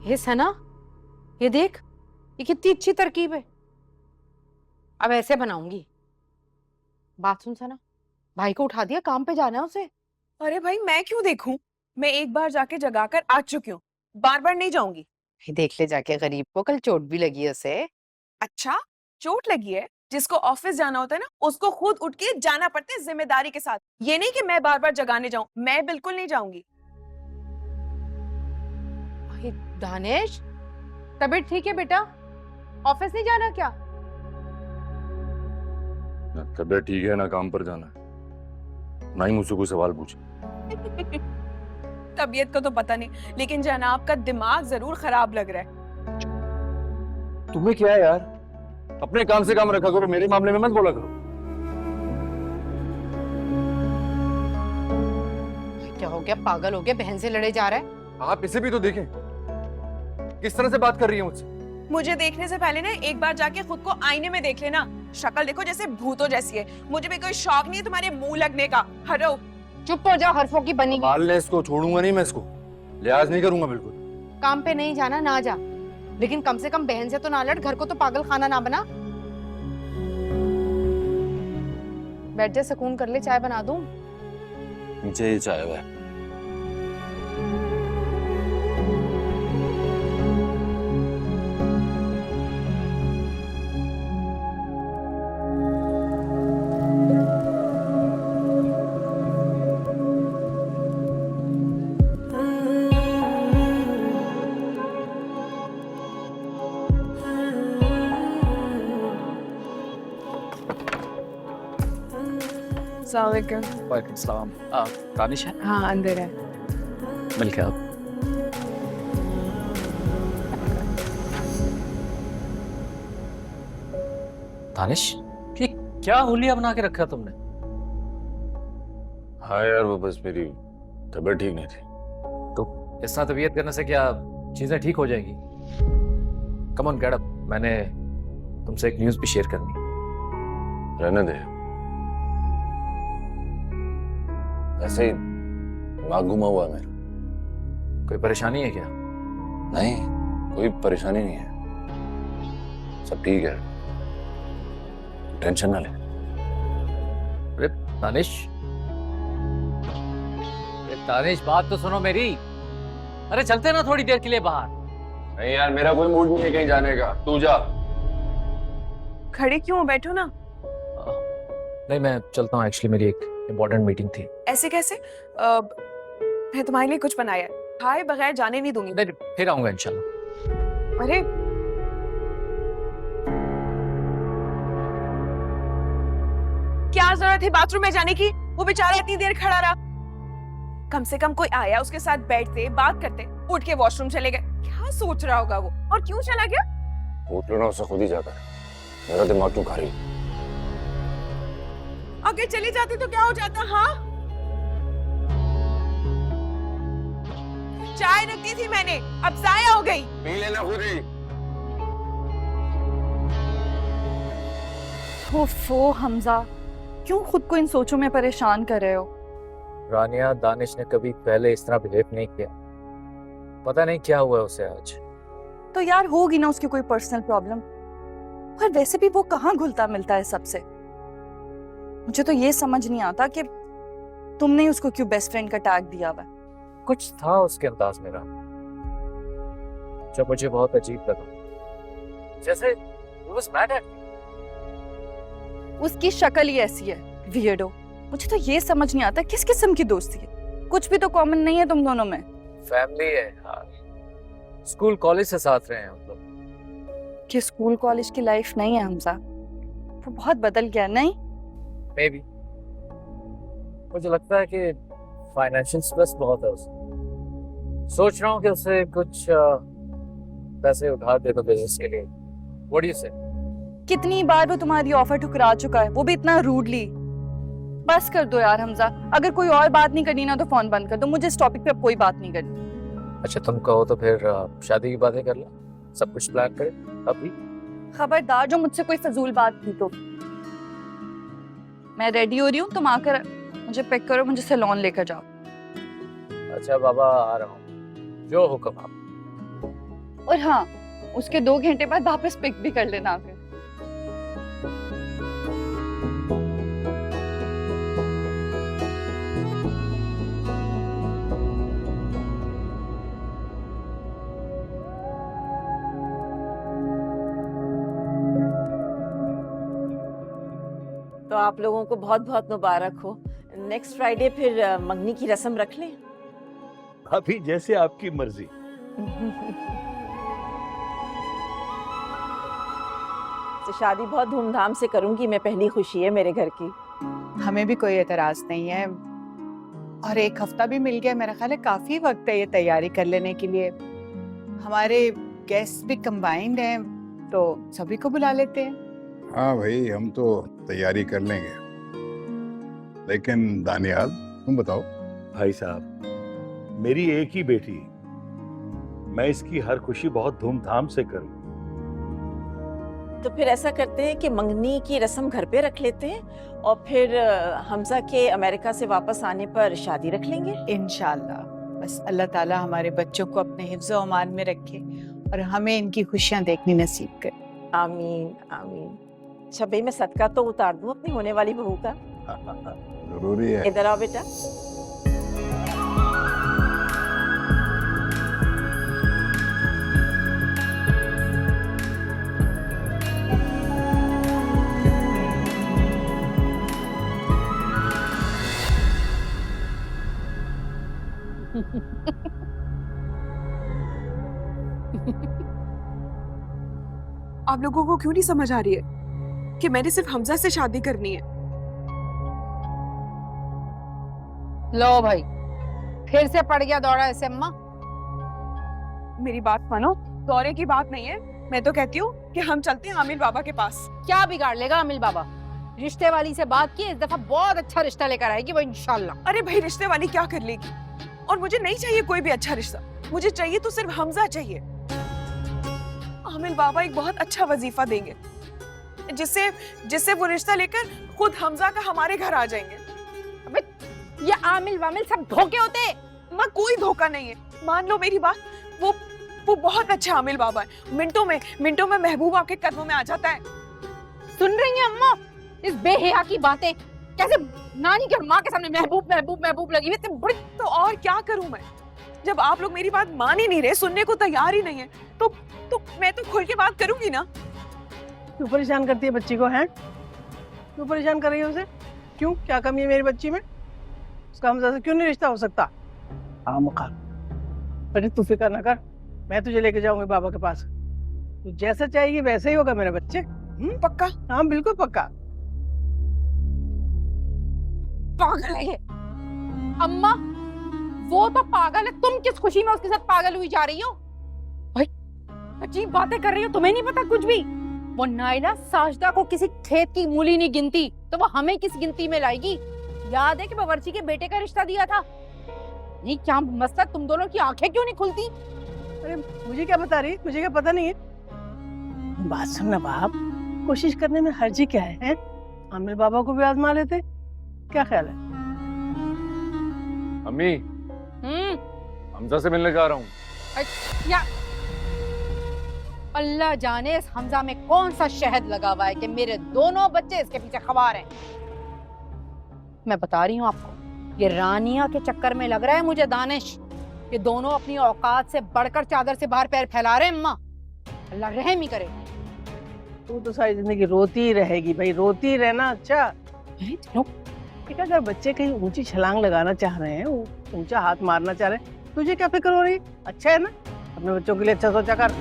हे सना, ये देख, ये कितनी अच्छी तरकीब है। अब ऐसे बनाऊंगी। बात सुन सना, भाई को उठा दिया, काम पे जाना है उसे। अरे भाई मैं क्यों देखूं? मैं एक बार जाके जगाकर आ चुकी हूँ, बार बार नहीं जाऊंगी। देख ले जाके, गरीब को कल चोट भी लगी है उसे। अच्छा, चोट लगी है? जिसको ऑफिस जाना होता है ना, उसको खुद उठ के जाना पड़ता है जिम्मेदारी के साथ। ये नहीं कि मैं बार बार जगाने जाऊं। मैं बिल्कुल नहीं जाऊंगी। भाई दानिश, तबीयत ठीक है बेटा? ऑफिस नहीं जाना क्या? ना तबीयत ठीक है, ना काम पर जाना है, ना ही मुझसे कोई सवाल पूछे। तबीयत का तो पता नहीं, लेकिन जनाब का दिमाग जरूर खराब लग रहा है। तुम्हें क्या है यार, अपने काम से काम रखा करो, मेरे मामले में मत बोला करो। क्या हो गया, पागल हो गया? बहन से लड़े जा रहा है। आप इसे भी तो देखें, किस तरह से बात कर रही है मुझसे। मुझे देखने से पहले ना एक बार जाके खुद को आईने में देख लेना। शक्ल देखो जैसे भूतों जैसी है। मुझे भी कोई शौक नहीं है तुम्हारे मुंह लगने का। हटो। चुप हो जाओ, हरफों की बनी। पालने इसको छोड़ूंगा नहीं मैं, इसको लिहाज नहीं करूंगा बिल्कुल। काम पे नहीं जाना ना जा, लेकिन कम से कम बहन से तो ना लड़, घर को तो पागल खाना ना बना। बैठ जा, सुकून कर ले, चाय बना दूं? नीचे ही चाय है। अस्सलामुअलैकुम। वालेकुम सलाम। दानिश है? हाँ अंदर है। मिल के आप। दानिश, ये क्या हुलिया बना के रखा तुमने? हाँ यार, वो बस मेरी तबीयत ठीक नहीं थी। तो इस तरह तबीयत करने से क्या चीजें ठीक हो जाएंगी? कम ऑन गेट अप, मैंने तुमसे एक न्यूज़ भी शेयर करनी। रहने दे, ऐसे ही दिमाग घुमा हुआ है मेरा। कोई परेशानी है क्या? नहीं, कोई परेशानी नहीं है, सब ठीक है, टेंशन ना ले। अरे दानिश, बात तो सुनो मेरी। अरे चलते ना थोड़ी देर के लिए बाहर। नहीं यार, मेरा कोई मूड नहीं है कहीं जाने का, तू जा। खड़े क्यों हो? बैठो ना। नहीं, मैं चलता हूँ, एक्चुअली मेरी एक इम्पोर्टेंट मीटिंग थी। ऐसे कैसे? मैं तुम्हारे लिए कुछ बनाया है, खाए बगैर जाने नहीं दूंगी। नहीं, फिर आऊंगा इंशाल्लाह। अरे क्या जरूरत है बाथरूम में जाने की? वो बेचारा इतनी देर खड़ा रहा। कम से कम कोई आया, उसके साथ बैठते, बात करते। उठ के वॉशरूम चले गए। क्या सोच रहा होगा वो? और क्यों चला गया? पूछ लो ना उससे, खुद ही जाता है। मेरा दिमाग क्यों खा रही है? अगर चली जाती तो क्या हो जाता? हाँ, चाय रखी थी मैंने, अब जाया हो गई। पी लेना खुद ही। ओफो हमजा, क्यों खुद को इन सोचों में परेशान कर रहे हो? रानिया, दानिश ने कभी पहले इस तरह बिहेव नहीं किया। पता नहीं क्या हुआ उसे आज। तो यार होगी ना उसकी कोई पर्सनल प्रॉब्लम। और वैसे भी वो कहाँ घुलता मिलता है सबसे। मुझे तो ये समझ नहीं आता कि तुमने उसको क्यों बेस्ट फ्रेंड का टैग दिया हुआ। कुछ था उसके अंदाज में जो मुझे बहुत अजीब लगा, जैसे वो was mad at me। उसकी शक्ल ही ऐसी है, वियर्डो। मुझे तो ये समझ नहीं आता किस किस्म की दोस्ती है। कुछ भी तो कॉमन नहीं है तुम दोनों में। फैमिली है यार, स्कूल कॉलेज से साथ रहे हैं हम लोग। कि स्कूल कॉलेज की लाइफ नहीं है हमजा, वो बहुत बदल गया। नहीं, मे बी, मुझे लगता है कि फाइनेंशियल स्ट्रेस बहुत है उसे। सोच रहा हूँ कि उसे कुछ पैसे उधार दे दो बिजनेस के लिए। व्हाट डू यू से? कितनी बार वो तुम्हारी ऑफर ठुकरा चुका है, वो भी इतना रूडली। बस कर दो यार हमजा, अगर कोई और बात नहीं करनी ना तो फोन बंद कर दो। मुझे इस टॉपिक पे अब कोई बात नहीं करनी। अच्छा तुम कहो तो फिर शादी की बातें कर लो, सब कुछ प्लान करें अभी। खबरदार जो मुझसे कोई फजूल बात की तो। मैं रेडी हो रही हूँ, तुम आकर मुझे पिक करो, मुझे सैलून लेकर जाओ। अच्छा बाबा, आ रहा हूँ, जो हुक्म आप। और हाँ, उसके 2 घंटे बाद वापस पिक भी कर लेना फिर। तो आप लोगों को बहुत बहुत मुबारक हो। नेक्स्ट फ्राइडे फिर मंगनी की रस्म रख लें। भाभी जैसे आपकी मर्जी। तो शादी बहुत धूमधाम से करूंगी मैं, पहली खुशी है मेरे घर की। हमें भी कोई एतराज नहीं है, और 1 हफ्ता भी मिल गया, मेरा ख्याल है काफी वक्त है ये तैयारी कर लेने के लिए। हमारे गेस्ट भी कंबाइंड हैं, तो सभी को बुला लेते हैं। हाँ भाई, हम तो तैयारी कर लेंगे, लेकिन दानियाल तुम बताओ। भाई साहब, मेरी एक ही बेटी, मैं इसकी हर खुशी बहुत धूमधाम से करूं। तो फिर ऐसा करते हैं कि मंगनी की रस्म घर पे रख लेते हैं, और फिर हमजा के अमेरिका से वापस आने पर शादी रख लेंगे। इंशाल्लाह, बस अल्लाह ताला हमारे बच्चों को अपने हिफ्ज़ व अमान में रखे और हमें इनकी खुशियां देखनी नसीब करे। आमीन आमीन। अच्छा भाई, मैं सदका तो उतार दूं अपनी होने वाली बहू का। जरूरी है। इधर आओ बेटा। आप लोगों को क्यों नहीं समझ आ रही है कि मैंने सिर्फ हमजा से शादी करनी है? लो भाई, फिर से पड़ गया दौड़ा ऐसे अम्मा। मेरी बात मानो, दौरे की बात नहीं है। मैं तो कहती हूँ कि हम चलते हैं आमिर बाबा के पास। क्या बिगाड़ लेगा अमिल बाबा? रिश्ते वाली से बात की, इस दफा बहुत अच्छा रिश्ता लेकर आएगी वो इंशाल्लाह। अरे भाई, रिश्ते वाली क्या कर लेगी? और मुझे नहीं चाहिए कोई भी अच्छा रिश्ता, मुझे चाहिए तो सिर्फ हमजा चाहिए। आमिर बाबा एक बहुत अच्छा वजीफा देंगे, जिससे वो रिश्ता लेकर खुद हमजा का हमारे घर आ जाएंगे। अबे ये आमिल वामिल सब धोखे होते हैं। माँ, कोई धोखा नहीं है, मान लो मेरी बात। वो बहुत अच्छा आमिल बाबा है। मिनटों में महबूब आपके कदमों में आ जाता है। सुन रही हैं अम्मा इस बेहया की बातें? कैसे नानी के और माँ के सामने महबूब महबूब महबूब लगी हुई है। तो और क्या करूं मैं? जब आप लोग मेरी बात मान ही नहीं रहे, सुनने को तैयार ही नहीं है, तो मैं तो खुल के बात करूंगी ना। क्यों परेशान करती है बच्ची को? हैं, क्यों परेशान कर रही है उसे? क्यों, क्या कमी है मेरी बच्ची में? उसका हमजा से क्यों नहीं रिश्ता हो सकता? हाँ मुखार, अरे तू फिक्र ना कर, मैं तुझे लेके जाऊंगी बाबा के पास। तू जैसा चाहेगी वैसे ही होगा मेरे बच्चे। पक्का? हाँ बिल्कुल पक्का। पागल है ये अम्मा, वो तो पागल है, तुम किस खुशी में उसके साथ पागल हुई जा रही हो? भाई अजीब बातें कर रही हो, तुम्हें नहीं पता कुछ भी? वो नाइला साजदा को किसी खेत की मूली नहीं गिनती, तो वो हमें किस गिनती में लाएगी? याद है कि बावर्ची के बेटे का रिश्ता दिया था? नहीं, क्या मसला, तुम दोनों की आंखें क्यों नहीं खुलती? अरे मुझे क्या बता रही, मुझे क्या पता नहीं है? बात सुनना बाप, कोशिश करने में हर्जी क्या है? आमिर बाबा को भी आजमा लेते, क्या ख्याल है? अम्मी, हमजा से मिलने जा रहा हूँ। या अल्लाह जाने इस हमजा में कौन सा शहद लगा हुआ है कि मेरे दोनों बच्चे इसके पीछे खवार हैं। मैं बता रही हूँ आपको, ये रानिया के चक्कर में लग रहा है मुझे दानिश। ये दोनों अपनी औकात से बढ़कर चादर से बाहर पैर फैला रहे हैं। अम्मा, अल्लाह रहम ही करे। तू तो सारी जिंदगी रोती ही रहेगी भाई, रोती ही रहना। अच्छा चलो, ठीक है, अगर बच्चे कहीं ऊंची छलांग लगाना चाह रहे हैं, ऊंचा हाथ मारना चाह रहे हैं, तुझे क्या फिक्र हो रही? अच्छा है ना, अपने बच्चों के लिए अच्छा सोचा कर।